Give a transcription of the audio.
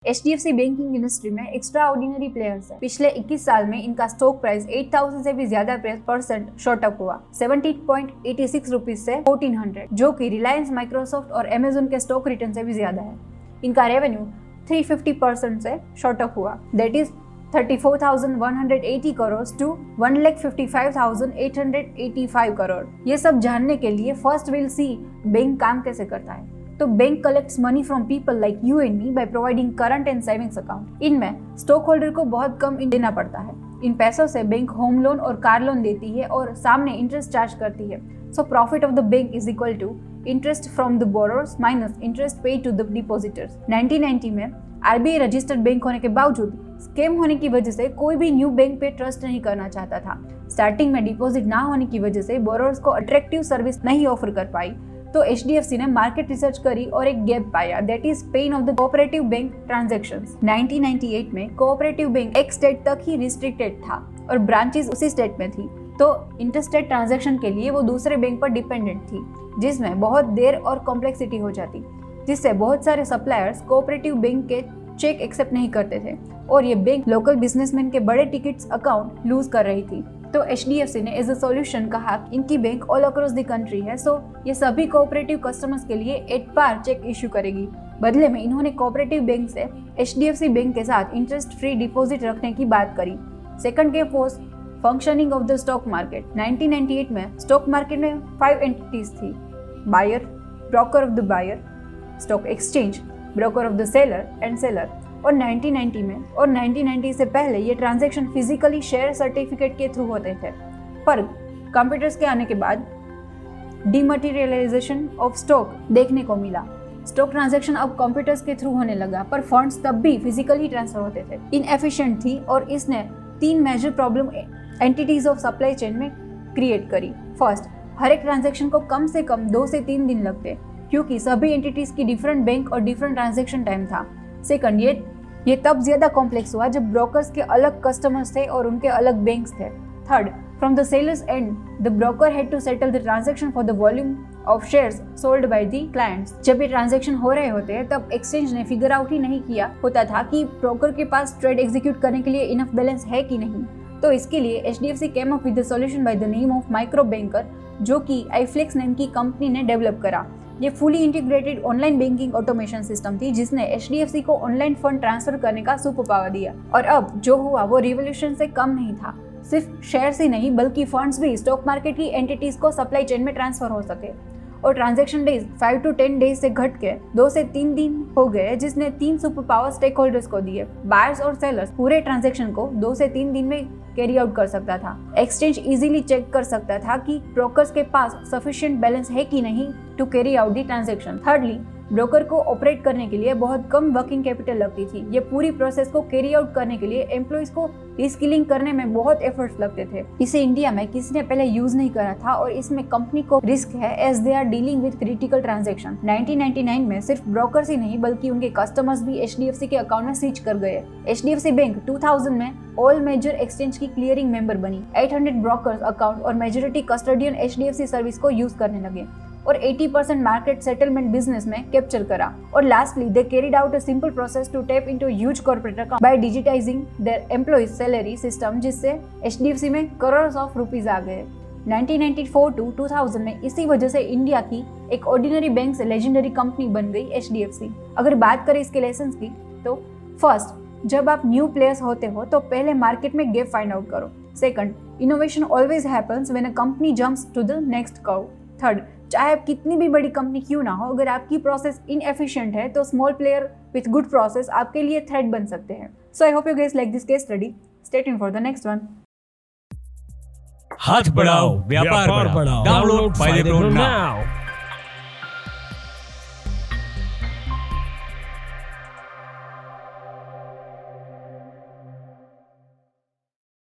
HDFC banking industry में extra ordinary players है। पिछले 21 साल में इनका स्टॉक प्राइस 8000 से भी ज्यादा % शॉर्ट अप हुआ, 17.86 रुपीज से 1400, जो कि रिलायंस, माइक्रोसॉफ्ट और अमेजोन के स्टॉक रिटर्न से भी ज्यादा है। इनका रेवेन्यू 350% से शॉर्ट अप हुआ, that is 34,180 crore to 1,55,885 crore. ये सब जानने के लिए फर्स्ट विल सी बैंक काम कैसे करता है। तो bank collects money from people like you and me by providing current and savings account. इनमें स्टॉक होल्डर को बहुत कम देना पड़ता है। इन पैसों से बैंक होम लोन और कार लोन देती है और सामने इंटरेस्ट चार्ज करती है। So profit of the bank is equal to interest from the borrowers minus interest paid to the depositors. 1990 में आरबीआई रजिस्टर्ड बैंक होने के बावजूद स्कैम होने की वजह से कोई भी न्यू बैंक पे ट्रस्ट नहीं करना चाहता था। स्टार्टिंग में डिपॉजिट ना होने की वजह से बोरोअर्स को अट्रैक्टिव सर्विस नहीं ऑफर कर पाई, तो HDFC ने मार्केट रिसर्च करी और एक गैप पाया, that is pain of the cooperative bank transactions. 1998 में कोऑपरेटिव बैंक एक स्टेट तक ही रिस्ट्रिक्टेड था और ब्रांचेस उसी स्टेट में थी, तो इंटरस्टेट ट्रांजैक्शन के लिए वो दूसरे बैंक पर डिपेंडेंट थी, जिसमें बहुत देर और कॉम्प्लेक्सिटी हो जाती, जिससे बहुत सारे सप्लायर्स कोऑपरेटिव बैंक के चेक एक्सेप्ट नहीं करते थे और ये बैंक लोकल बिजनेसमैन के बड़े टिकट्स अकाउंट लूज कर रही थी। तो HDFC ने एज अ सॉल्यूशन कहा इनकी bank all across the country है, सो ये सभी कोऑपरेटिव कस्टमर्स के लिए एट पार चेक इशू करेगी। बदले में इन्होंने कोऑपरेटिव बैंक से HDFC बैंक के साथ इंटरेस्ट फ्री डिपॉजिट रखने की बात करी। सेकंड के post functioning of the stock market. 1998 में स्टॉक मार्केट में 5 एंटिटीज थी, buyer, broker of the buyer, stock exchange, broker of the seller and seller. और 1990 में और 1990 से पहले ये ट्रांजैक्शन फिजिकली शेयर सर्टिफिकेट के थ्रू होते थे, पर कंप्यूटर्स के आने के बाद डीमटेरियलाइजेशन ऑफ स्टॉक देखने को मिला। स्टॉक ट्रांजैक्शन अब कंप्यूटर्स के थ्रू होने लगा, पर फंड्स तब भी फिजिकली ट्रांसफर होते थे। इनएफिशिएंट थी और इसने 3 major problem entities of supply chain में क्रिएट करी। फर्स्ट, हर एक ट्रांजैक्शन को कम से कम 2 से 3 दिन लगते, क्योंकि सभी एंटिटीज की डिफरेंट बैंक और डिफरेंट ट्रांजैक्शन टाइम था। सेकंड, ये तब ज्यादा कॉम्प्लेक्स हुआ जब ब्रोकर्स के अलग कस्टमर्स थे और उनके अलग बैंक्स थे। Third, from the sellers and the broker had to settle the transaction for the volume of shares sold by the clients. जब ये ट्रांजैक्शन हो रहे होते हैं तब एक्सचेंज ने फिगर आउट ही नहीं किया होता था कि ब्रोकर के पास ट्रेड एग्जीक्यूट करने के लिए इनफ बैलेंस है कि नहीं। तो इसके लिए HDFC came up with the solution by the name of micro banker, जो कि iFlex नाम की कंपनी ने डेवलप करा। ये fully integrated online banking automation system थी जिसने HDFC को ऑनलाइन फंड ट्रांसफर करने का सुपर पावर दिया। और अब जो हुआ वो रिवोल्यूशन से कम नहीं था। सिर्फ शेयर्स ही नहीं बल्कि फंड्स भी स्टॉक मार्केट की एंटिटीज को सप्लाई चेन में ट्रांसफर हो सके। और ट्रांजैक्शन डेज 5 to 10 डेज से घट के 2 से 3 दिन हो गए, जिसने 3 सुपर पावर स्टेक होल्डर्स को दिए। बायर्स और सेलर्स पूरे ट्रांजैक्शन को 2 से 3 दिन में कैरी आउट कर सकता था। एक्सचेंज इजीली चेक कर सकता था कि ब्रोकर्स के पास सफिशिएंट बैलेंस है कि नहीं to carry out the transaction. Thirdly, broker को ऑपरेट करने के लिए बहुत कम वर्किंग कैपिटल लगती थी। ये पूरी प्रोसेस को कैरी आउट करने के लिए एम्प्लॉइज को रिस्किलिंग करने में बहुत एफर्ट्स लगते थे। इसे इंडिया में किसी ने पहले यूज नहीं करा था और इसमें कंपनी को रिस्क है as they are dealing with critical transaction. 1999 में सिर्फ ब्रोकर्स ही नहीं बल्कि उनके कस्टमर्स भी HDFC के अकाउंट में स्विच कर गए। HDFC बैंक 2000 में ऑल मेजर एक्सचेंज की क्लियरिंग मेंबर बनी। 800 ब्रोकर्स अकाउंट और मेजॉरिटी कस्टोडियन HDFC सर्विस को यूज करने लगे और 80% मार्केट सेटलमेंट बिजनेस में कैप्चर करा। और lastly they carried out a simple process to tap into huge corporate account by digitising their employees salary system, जिससे HDFC में करोड़ ऑफ रुपीज आ गए। 1994 to 2000 में इसी वजह से इंडिया की एक ऑर्डिनरी बैंक से लेजेंडरी कंपनी बन गई HDFC। अगर बात करें इसके लेसन्स की, तो फर्स्ट, जब आप न्यू प्लेयर्स होते हो तो पहले मार्केट में गैप फाइंड आउट करो। Second, innovation always happens when a company jumps to the next curve. Third, चाहे आप कितनी भी बड़ी कंपनी क्यों ना हो, अगर आपकी प्रोसेस इनएफिशिएंट है तो small player with good process आपके लिए थ्रेट बन सकते हैं। So I hope you guys like this case study. Stay tuned for the next one. हाथ बढ़ाओ, व्यापार बढ़ाओ। डाउनलोड फायदे नाउ।